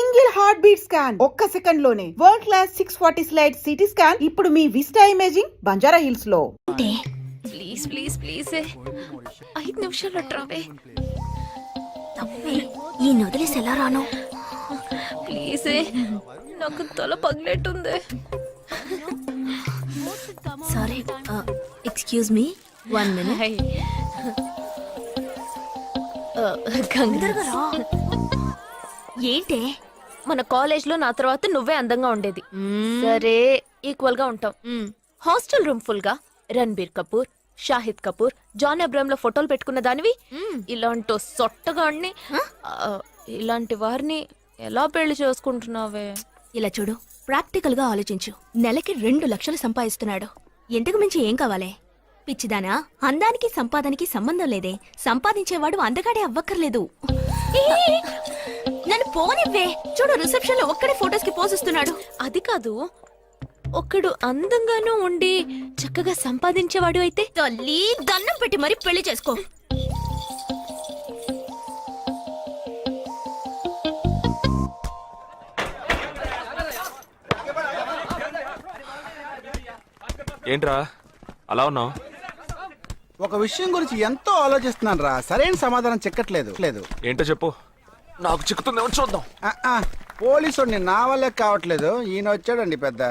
Single heart beat scan ఒక్క second లోనే world class 640 slide CT scan ఇప్పుడు మీ vista imaging Banjara hills లో. Please please please 5 నిమిషాలు ట్రావే. ఈ నొదిలేసి ఎలా రాను? ప్లీజ్ నాకు తల పగిలేట్టుంది. Sorry, excuse me, 1 minute. ఏంటే మన కాలేజ్ లో నా తర్వాత నువ్వే అందంగా ఉండేది. సరే ఈక్వల్ గా ఉంటాం. హాస్టల్ రూమ్ ఫుల్ గా రణబీర్ కపూర్, షాహిద్ కపూర్, జాన్ అబ్రామ్ లో ఫోటోలు పెట్టుకున్న దానివి ఇలాంటి సొట్టగాడిని, ఇలాంటి వారిని ఎలా పెళ్లి చేసుకుంటున్నావే? ఇలా చూడు, ప్రాక్టికల్ గా ఆలోచించు. నెలకి 2 లక్షలు సంపాదిస్తున్నాడు. ఇంతకు మించి ఏం కావాలే? పిచ్చిదానా, అందానికి సంపాదనకి సంబంధం లేదే. సంపాదించేవాడు అందగాడే అవ్వక్కర్లేదు. నన్ను పోనివ్వే. చూడు, రిసెప్షన్ లో ఒక్కడే ఫోటోస్ కి పోజ్ ఇస్తున్నాడు. అది కాదు, ఒక్కడు అందంగానూ ఉండి చక్కగా సంపాదించేవాడు అయితే తల్లి దండం పెట్టి మరి పెళ్లి చేసుకో. ఏంట్రా అలా ఉన్నావు? ఒక విషయం గురించి ఎంతో ఆలోచిస్తున్నాను రా, సరైన సమాధానం చిక్కట్లేదు. ఏంటో చెప్పు, నాకు చిక్కుతుందేమో చూద్దాం. పోలీసు నా వల్లే కావట్లేదు. ఈయన వచ్చాడండి పెద్ద.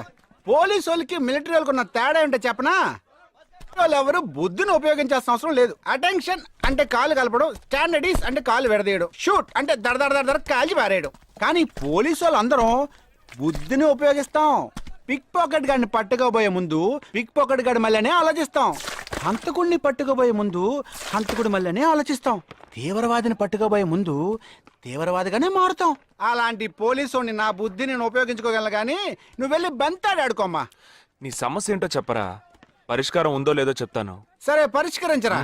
పోలీసు వాళ్ళకి మిలిటరీ వాళ్ళకి ఉన్న తేడా ఏంటో చెప్పనా? వాళ్ళు ఎవరు బుద్ధిని ఉపయోగించాల్సిన అవసరం లేదు. అటెన్షన్ అంటే కాలు కలపడం, స్టాండర్డీస్ అంటే కాలు విడదీయడం, షూట్ అంటే దడ కాల్చి పారేయడం. కానీ పోలీసు వాళ్ళు అందరం బుద్ధిని ఉపయోగిస్తాం. పిక్ పాకెట్ గాడిని పట్టుకోబోయే ముందు పిక్ పాకెట్ గాడి మళ్ళీనే ఆలోచిస్తాం. హంతకుడిని పట్టుకోబోయే ముందు హంతకుడి మళ్ళీనే ఆలోచిస్తాం. తీవ్రవాదిని పట్టుకోబోయే ముందు తీవ్రవాదిగానే మారుతాం. అలాంటి పోలీసుని నా బుద్ధి నేను ఉపయోగించుకోగలను. కానీ నువ్వు వెళ్ళి బంతాడు ఆడుకోమ్మా. నీ సమస్య ఏంటో చెప్పరా, పరిష్కారం ఉందో లేదో చెప్తాను. సరే పరిష్కరించరా.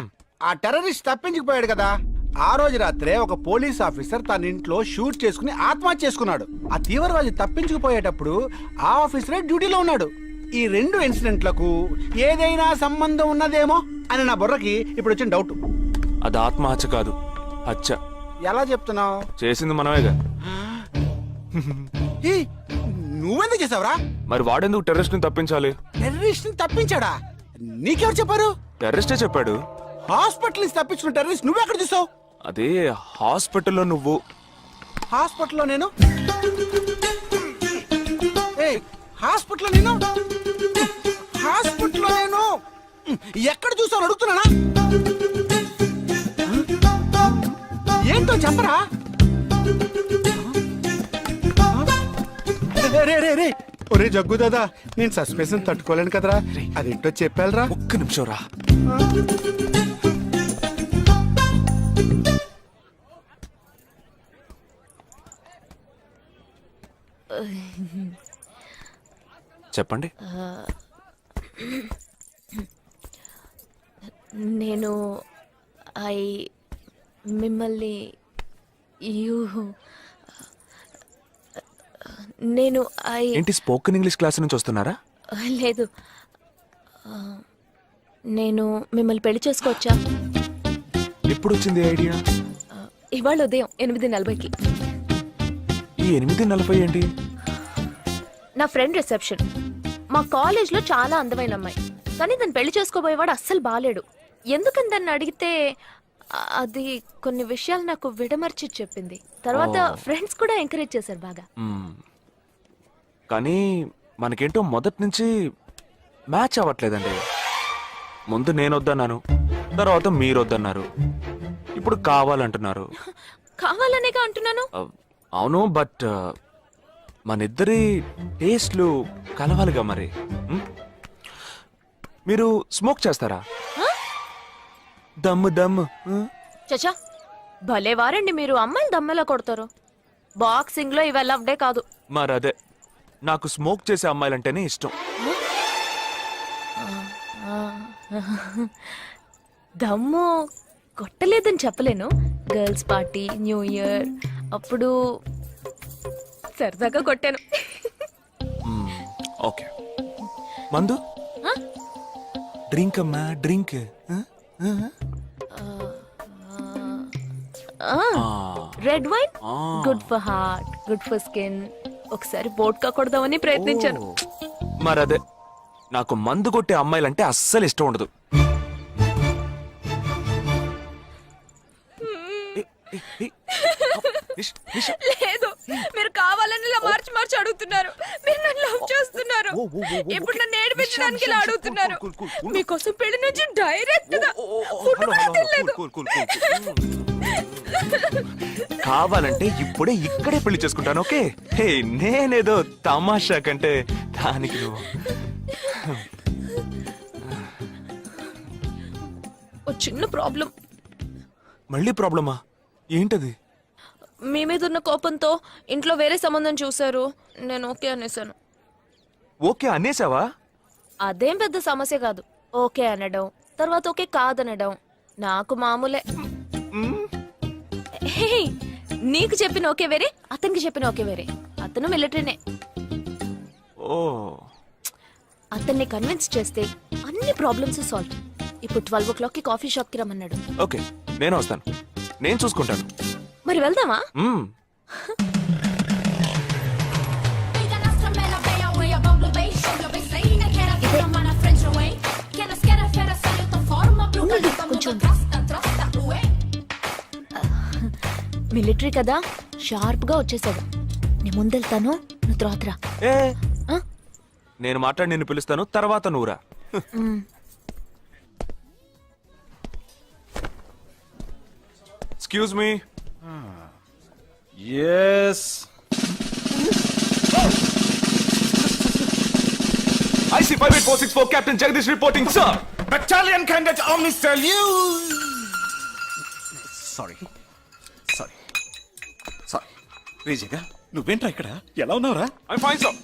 ఆ టెర్రరిస్ట్ తప్పించుకుపోయాడు కదా, ఆ రోజు రాత్రే ఒక పోలీస్ ఆఫీసర్ తన ఇంట్లో షూట్ చేసుకుని ఆత్మహత్య చేసుకున్నాడు. ఆ తీవ్రవాది తప్పించుకుపోయేటప్పుడు ఆ ఆఫీసరే డ్యూటీలో ఉన్నాడు. ఈ 2 ఇన్సిడెంట్లకు ఏదైనా సంబంధం ఉన్నదేమో అని నా బుర్రకి ఇప్పుడు వచ్చిన డౌట్. అది ఆత్మహత్య కాదు, హత్య. ఎలా చెప్తున్నావు? చేసింది మనమేగా. నువ్వెందుకు చేసావురా? మరి వాడెందుకు టెర్రరిస్ట్ ని తప్పించాలి? టెర్రరిస్ట్ ని తప్పించాడా? నీకెవరు చెప్పారు? టెర్రరిస్టే చెప్పాడు. హాస్పిటల్ నుంచి తప్పించుకున్న టెర్రరిస్ట్ నువ్వెక్కడ చూసావు? అదే హాస్పిటల్లో. నువ్వు హాస్పిటల్లో, నేను హాస్పిటల్లో నేను హాస్పిటల్లో నేను ఎక్కడ చూసావు అడుగుతున్నానా? ఏంటో చెప్పరా? రే ఒరే జగ్గు దాదా, నేను సస్పెన్షన్ తట్టుకోలేను కదరా. అదేంటో చెప్పాలరా. ఒక్క నిమిషం రా. చెప్పండి. నేను మిమ్మల్ని నేను ఏంటి, స్పోకెన్ ఇంగ్లీష్ క్లాస్ నుంచి వస్తున్నారా? లేదు, నేను మిమ్మల్ని పెళ్లి చేసుకోవచ్చా? ఎప్పుడు వచ్చింది ఐడియా? ఇవాళ ఉదయం 8:40కి. ఈ 8:40 ఏంటి? నా ఫ్రెండ్ రిసెప్షన్. మా కాలేజ్ లో చాలా అందమైన అమ్మాయి, కానీ దాన్ని పెళ్లి చేసుకోబోయేవాడు అస్సలు బాలేడు. ఎందుకని దాన్ని అడిగితే అది కొన్ని విషయాలు నాకు విడమర్చి చెప్పింది. తర్వాత ఫ్రెండ్స్ కూడా ఎంకరేజ్ చేశారు బాగా. కానీ మనకేంటో మొదటి నుంచి మ్యాచ్ అవ్వట్లేదండి. ముందు నేను వద్దన్నాను, తర్వాత మీరు వద్దన్నారు, ఇప్పుడు కావాలంటున్నారు. కావాలనేగా అంటున్నాను. అవును, బట్ మనిద్దరి టేస్ట్లు కలవాలిగా. మరి మీరు స్మోక్ చేస్తారా? దమ్ము దమ్ము. చచా, భలే వారండి మీరు. అమ్మాయిలు దమ్మెలా కొడతారు. బాక్సింగ్ లో ఇవి లవ్డే కాదు. మరదే, నాకు స్మోక్ చేసే అమ్మాయిలంటేనే ఇష్టం. దమ్ము కొట్టలేదని చెప్పలేను. గర్ల్స్ పార్టీ, న్యూ ఇయర్ అప్పుడు సరదాగా కొట్టాను. ఓకే, మందు డ్రింక్ అమ్మా, drink. Red wine good for heart. Good for skin. ఒకసారి బోట్కా కొడదామని ప్రయత్నించాను. మరదే నాకు మందు కొట్టే అమ్మాయిలంటే అస్సలు ఇష్టం ఉండదు. ఏ, ఏ, నిషా. లేదు, మీరు కావాలని ఇలా మార్చి మార్చి అడుగుతున్నారు. మీరు నన్ను లవ్ చేస్తున్నారు. ఓ, ఓ, ఓ, ఓ, ఇప్పుడు ఓకే. నన్ను ఏడిపించడానికి ఇలా నిషా, అడుగుతున్నారు. Cool, cool, cool, cool. మీకోసం పెళ్లి నుంచి డైరెక్ట్ గా ఓ, ఓ, ఓ, ఫుడ్ హలో, కూడా హలో, తినలేదు. Cool, cool, cool, cool. కావాలంటే ఇప్పుడే ఇక్కడే పెళ్లి చేసుకుంటాను. ఓకే, హే, నేనేదో తమాషా కంటే దానికి నువ్వు ఓ చిన్న ప్రాబ్లం. మళ్ళీ ప్రాబ్లమా? ఏంటది? మీ మీద ఉన్న కోపంతో ఇంట్లో వేరే సంబంధం చూశారు. నేను ఓకే అనేసాను. ఓకే అనేసావా? అదేం పెద్ద సమస్య కాదు. ఓకే అనడం, తర్వాత ఓకే కాదనడం నాకు మామూలే. హే, నీకు చెప్పిన ఓకే వేరే, అతనికి చెప్పిన ఓకే వేరే. అతను మిలిటరీనే. ఓ, అతన్ని కన్విన్స్ చేస్తే అన్ని ప్రాబ్లమ్స్ సాల్వ్. ఇప్పుడు 12 o'clock కాఫీ షాప్ కి రమ్మన్నాడు. ఓకే, నేను వస్తాను. నేను చూసుకుంటాను. మరి వెళ్దామా? మ్మ్. మిలిటరీ కదా, షార్ప్ గా వచ్చేసాడు. నేను ముందెళ్తాను, నువ్వు తర్వాత రా. ఏ, ఆ? నేను మాట్లాడి నిన్ను పిలుస్తాను, తర్వాత నువ్వురా. Excuse me. Yes IC 58464 captain Jagadish reporting sir. Battalion candidate ఆమ్నిస్ tell you sorry sorry sorry రేజగా నువ్వేంట్రా ఇక్కడ ఎలా ఉన్నావురా? I fine sir.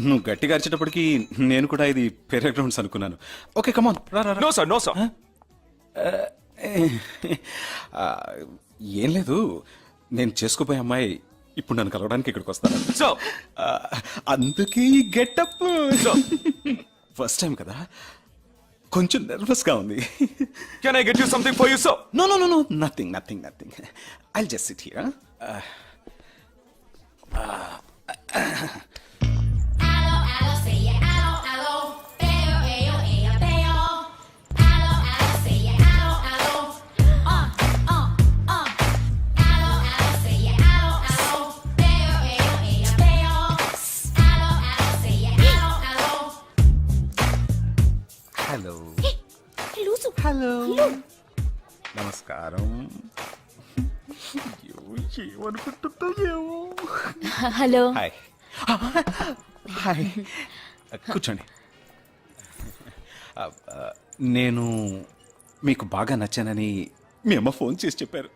నువ్వు గట్టిగా అరిచేటప్పటికి నేను కూడా ఇది పేరే గ్రౌండ్స్ అనుకున్నాను. ఓకే కమాన్ రా రా రా. No sir, no sir. ఏం లేదు, నేను చేసుకోపోయే అమ్మాయి ఇప్పుడు నన్ను కలవడానికి ఇక్కడికి వస్తాను. సో అందుకే ఈ గెటప్. ఫస్ట్ టైం కదా, కొంచెం నర్వస్ గా ఉంది. Can I get you something for you sir? No no no no nothing nothing nothing. I'll just sit here. Hello లూసు. హలో నమస్కారం. ఏమనుకుంటుందో ఏమో. హలో. హాయ్ హాయ్ కూర్చోండి. నేను మీకు బాగా నచ్చానని మీ అమ్మ ఫోన్ చేసి చెప్పారు.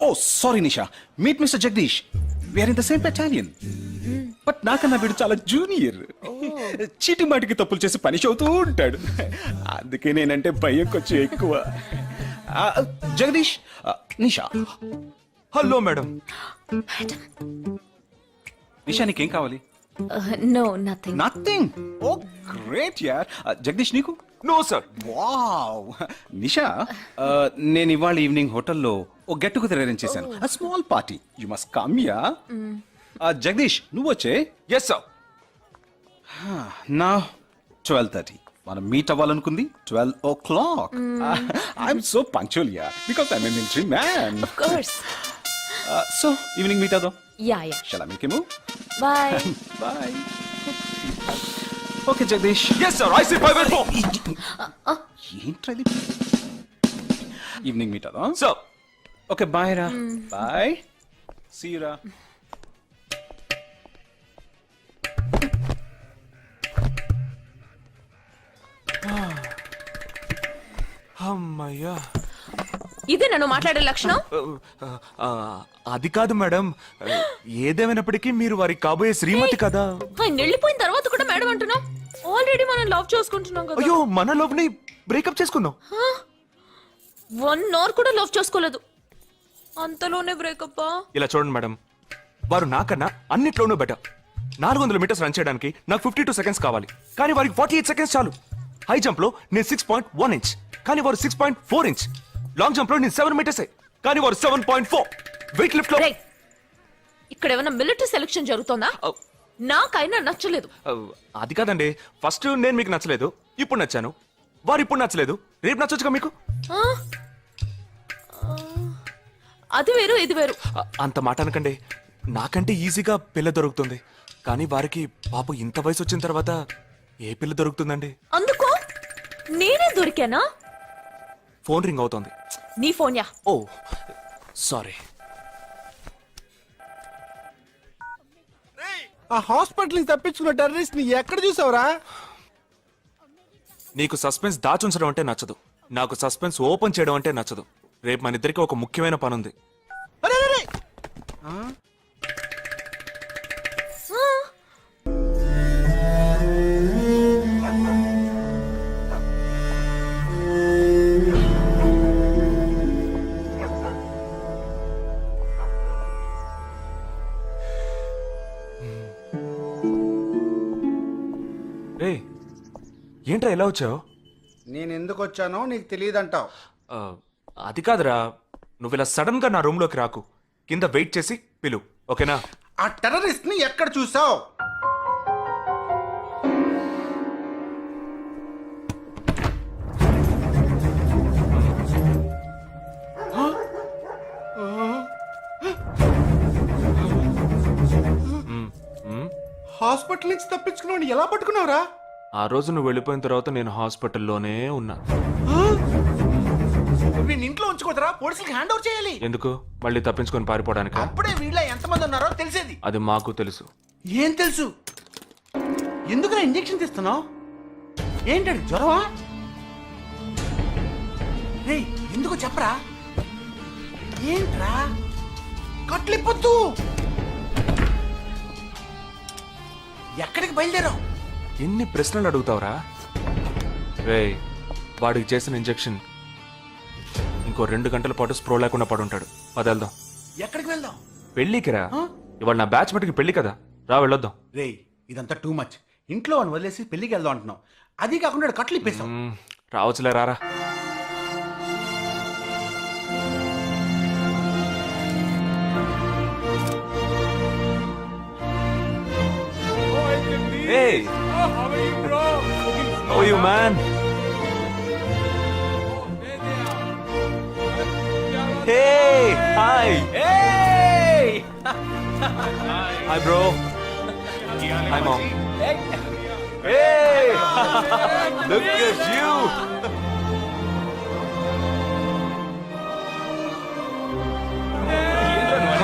Oh sorry Nisha, meet mister Jagadish. We're in the same battalion. But నాకన్నా వీడు చాలా జూనియర్. చీటి మాటికి తప్పులు చేసి పనిష్ అవుతూ ఉంటాడు. అందుకే నేనంటే భయం కొంచెం ఎక్కువ. జగదీష్, నిషా. Hello madam. నిషా నీకేం కావాలి? No, nothing. Nothing. Oh great యార్. జగదీష్ నీకు? No sir. వావ్. నిషా, నేను ఇవాళ ఈవినింగ్ హోటల్లో ఓ గెట్ టుగెదర్ అరేంజ్ చేశాను. Small party, you must come yeah. Jagadish నువ్వు వచ్చే. Yes sir. నా 12:30 మనం మీట్ అవ్వాలనుకుంది 12 o'clock. I'm so punctual yeah because I'm a military man. Of course. So evening meet అవుదాం. Yeah yeah. Shall I make a move? Bye. Bye. Okay Jagadish. Yes sir. IC 584. ఏంట్రా ఇది? Evening meet అవుదాం. Sir. Okay bye రా. Bye. See you రా. అమ్మయ్యా. ఇదే నన్ను మాట్లాడే లక్షణం. అది కాదు మేడం, ఏదేమైనప్పటికీ మీరు వారి కాబోయే శ్రీమతి కదా. ఆయన వెళ్ళిపోయిన తర్వాత కూడా మేడం అంటున్నావు. ఆల్రెడీ మనం లవ్ చేసుకుంటున్నాం కదా. అయ్యో, మన లోపుని బ్రేకప్ చేసుకుందాం. 1 hour కూడా లవ్ చేసుకోలేదు, అంతలోనే బ్రేకప్. ఇలా చూడండి మేడం, వారు నాకన్నా అన్నిట్లోనూ బెటర్. 400 meters రన్ చేయడానికి నాకు 52 seconds కావాలి, కానీ వారికి 48 seconds చాలు. హై జంప్ లో నేను 6.1 ఇంచ్ కానీ వారు 6.4 ఇంచ్. లాంగ్ జంప్ లో నేను 7 మీటర్స్ కానీ వారు 7.4. వెయిట్ లిఫ్ట్ లో రేయ్, ఇక్కడ ఏమైనా మిలిటరీ సెలక్షన్ జరుగుతోందా? నాకైనా నచ్చలేదు. అది కాదండి, ఫస్ట్ నేను మీకు నచ్చలేదు, ఇప్పుడు నచ్చాను. వారు ఇప్పుడు నచ్చలేదు, రేపు నచ్చొచ్చుగా మీకు. ఆ? అది వేరు ఇది వేరు. అంత మాట అనకండి. నాకంటే ఈజీగా పిల్ల దొరుకుతుంది, కానీ వారికి పాప ఇంత వయసు వచ్చిన తర్వాత ఏ పిల్ల దొరుకుతుందండి? అందుకో నేనే దొరికానా? ఫోన్ రింగ్ అవుతోంది. నీ ఫోన్ యా. ఓ సారీ. ఆ హాస్పిటల్ నుంచి తప్పించుకున్న టెర్రరిస్ట్ ని ఎక్కడ చూసావురా? నీకు సస్పెన్స్ దాచుంచడం అంటే నచ్చదు, నాకు సస్పెన్స్ ఓపెన్ చేయడం అంటే నచ్చదు. రేపు మన ఇద్దరికి ఒక ముఖ్యమైన పని ఉంది. అరే, అరే, అరే. రే ఏంట్రా ఎలా వచ్చావు? నేను ఎందుకు వచ్చానో నీకు తెలియదంటావు. అది కాదురా, నువ్వు ఇలా సడన్ గా నా రూమ్ లోకి రాకు. కింద వెయిట్ చేసి పిలు, ఓకేనా? ఆ టెర్రరిస్ట్ ని ఎక్కడ చూసావు? హాస్పిటల్ నుంచి తప్పించుకున్నావు ఎలా పట్టుకున్నావురా? ఆ రోజు నువ్వు వెళ్ళిపోయిన తర్వాత నేను హాస్పిటల్లోనే ఉన్నా. వీడిని ఇంట్లో ఉంచుకోదరా, పోలీసులకు హ్యాండ్ ఓవర్ చేయాలి. ఎందుకు? మళ్ళీ తప్పించుకొని పారిపోవడానికి? అప్పుడే వీళ్ళ ఎంతమంది ఉన్నారో తెలిసేది. అది మాకు తెలుసు. ఏం తెలుసు? ఎందుకు ఇంజెక్షన్ తీస్తున్నావు? ఏంటండి జ్వరమా? రేయ్, ఎందుకు చెప్పరా? ఏంట్రా కట్లిప్పొద్దు. ఎక్కడికి బయలుదేరావు? ఎన్ని ప్రశ్నలు అడుగుతావురా? రేయ్, వాడికి చేసిన ఇంజెక్షన్ ఇంకో 2 గంటల పాటు స్ప్రో లేకుండా పడుంటాడు. పదెళ్దాం. ఎక్కడికి వెళ్దాం? పెళ్ళికి రా. ఇవాళ నా బ్యాచ్ మటుకి పెళ్లి కదా, రా వెళ్ళొద్దాం. రేయ్, ఇదంతా టూ మచ్. ఇంట్లో అని వదిలేసి పెళ్లికి వెళ్దాం అంటున్నావు. అది కాకుండా కట్లు ఇప్పేశావు. రావచ్చులే, రారా. Hey! How are you, man? Hey! Hi! Hey! Hi, bro. Hi, mom. Hey! Look at you!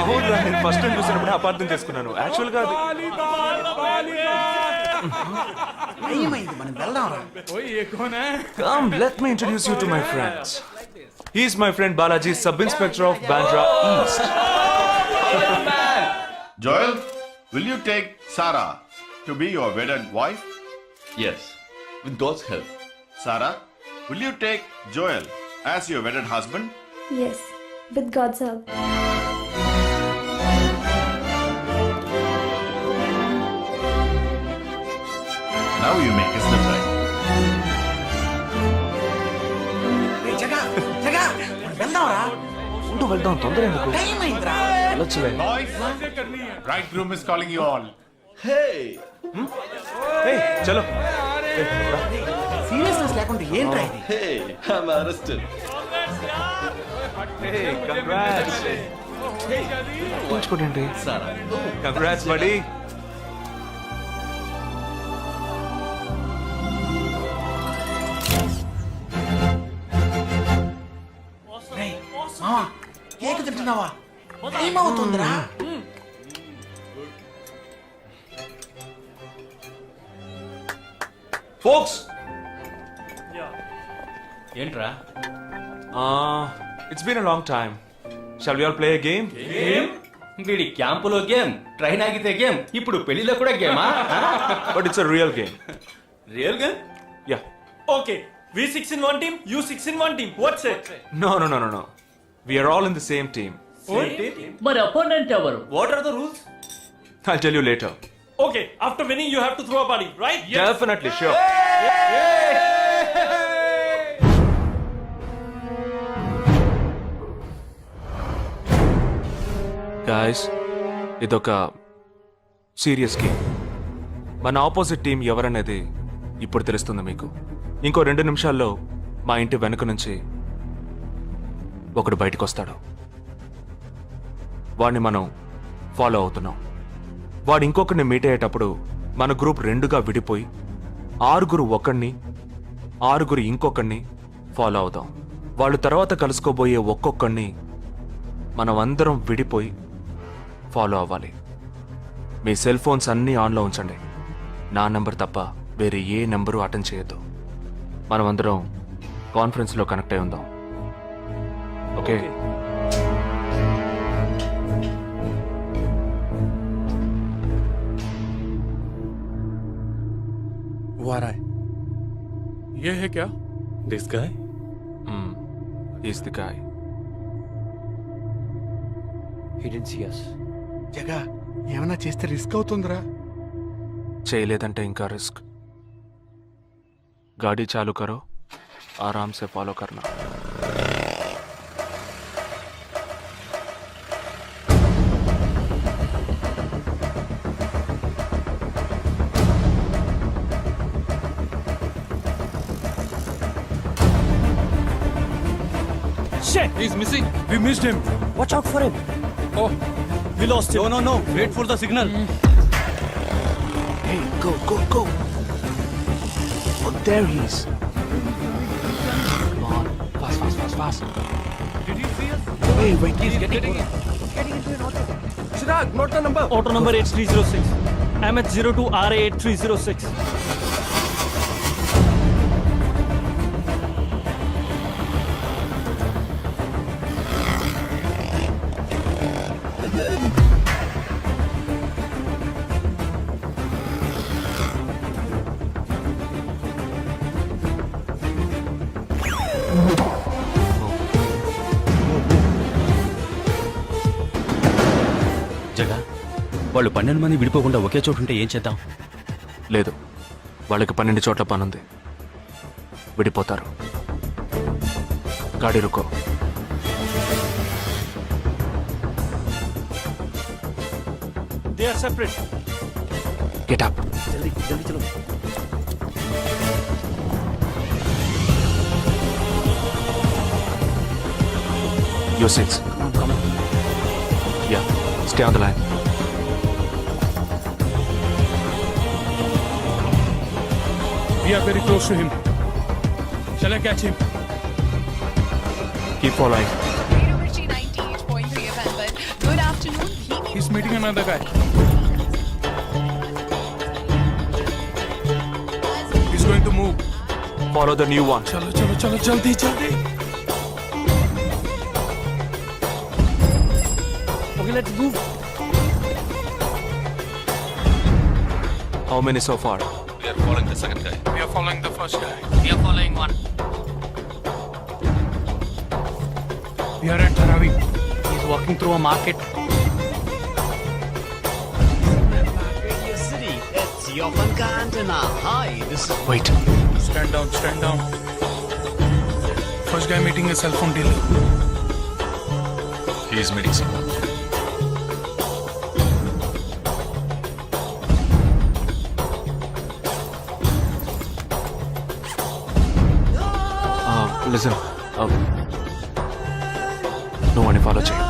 అవునురా, నేను ఫస్ట్ టైం చూసినప్పుడు అపార్థం చేసుకున్నాను. యాక్చువల్ గా ఏమైంది? మనం వెళ్దాంరా. Come, let me introduce you to my friends. He's my friend Balaji, Sub-Inspector of Bandra East. Joel, will you take Sarah to be your wedded wife? Yes, with God's help. Sarah, will you take Joel as your wedded husband? Yes, with God's help. Now you may kiss the bride. రేయ్, జగా, జగా, మనం వెళ్దాంరా. ఉండు, వెళ్దాం. తొందర ఎందుకు? Time అయిందిరా. వెళ్ళొచ్చులే. Boys, bridegroom is calling you all. Hey! Hey, చలో. Seriousness లేకుండా ఏంట్రా ఇది? Hey! I'm arrested. Hey, congrats. ఉంచుకోండి. Sarah. Congrats, buddy. రేయ్, మావా, కేక్ తింటున్నావా? టైం అవుతుందిరా. Folks, ఏంట్రా? it's been a long time. Shall we all play a game? వీడి క్యాంపులో గేమ్, ట్రైన్ ఆగితే గేమ్, ఇప్పుడు పెళ్లిలో కూడా గేమా? But it's a real game. Real game? Yeah. Okay, we 6 in one team, you 6 in one team. What's it? No. We are all in the same team. మరి opponent ఎవరు? What are the rules? I'll tell you later. Okay, after winning you have to throw a party, right? Definitely, sure. Guys ఇదొక serious game. మన opposite team ఎవరనేది ఇప్పుడు తెలుస్తుంది మీకు. ఇంకో 2 నిమిషాల్లో మా ఇంటి వెనుక నుంచి ఒకడు బయటకు వస్తాడు. వాడిని మనం ఫాలో అవుతున్నాం. వాడు ఇంకొకరిని మీట్ అయ్యేటప్పుడు మన గ్రూప్ 2గా విడిపోయి 6 ఒకడిని 6 ఇంకొకరిని ఫాలో అవుతాం. వాళ్ళు తర్వాత కలుసుకోబోయే ఒక్కొక్కడిని మనం అందరం విడిపోయి ఫాలో అవ్వాలి. మీ సెల్ ఫోన్స్ అన్నీ ఆన్లో ఉంచండి. నా నెంబర్ తప్ప వేరే ఏ నెంబరు అటెండ్ చేయొద్దు. మనం అందరం కాన్ఫరెన్స్లో కనెక్ట్ అయి ఉందాం. ఓకే? ये है क्या? This guy is the guy. Jaga ఏమన్నా చేస్తే రిస్క్ అవుతుందిరా. చేయలేదంటే ఇంకా రిస్క్. गाड़ी चालू करो, आराम से फॉलो करना. Shit! He's missing. We missed him. Watch out for him. Oh, we lost him. No wait for the signal. Hey, go, go, go. Oh, there he is. Come on, fast, fast, fast, fast. Did he see us? Wait, He's getting into an auto. Chirag, note the number. Auto number 8306. MH02 RA 8306. జగా వాళ్ళు 12 మంది విడిపోకుండా ఒకే చోటు ఉంటే ఏం చేద్దాం? లేదు, వాళ్ళకి 12 చోట్ల పనుంది. విడిపోతారు. గాడి రుకో. They are separate. Get up. జల్దీ జల్దీ చలో. Your seats. Come on. Yeah, stay on the line. We are very close to him. Shall I catch him? Keep following. Good afternoon. He's meeting another guy. He's going to move. Follow the new one. Chalo, chalo, chalo, jaldi, jaldi. Okay, let's move. How many so far? We are following the second guy. We are following the first guy. We are following one. We are at Dharavi. He's walking through a market. Wait. Stand down, stand down. First guy meeting a cell phone dealer. He is meeting someone. Listen. No one follow check.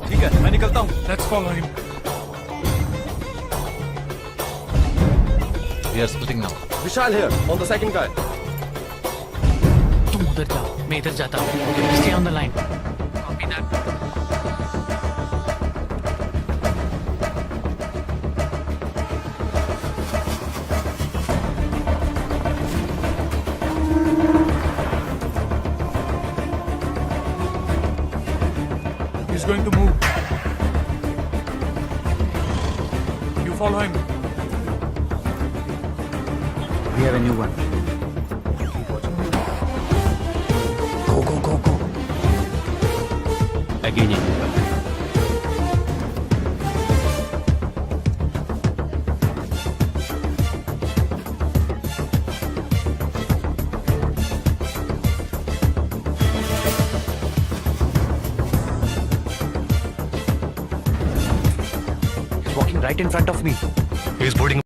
ठीक है, मैं निकलता हूँ. Let's follow him. We are splitting now. Vishal here, on the second guy. तुम उधर जाओ, मैं इधर जाता हूँ. Stay on the line. Copy that. He's going to move. You follow him. We have a new one. Go. Again. right in front of me. He's boarding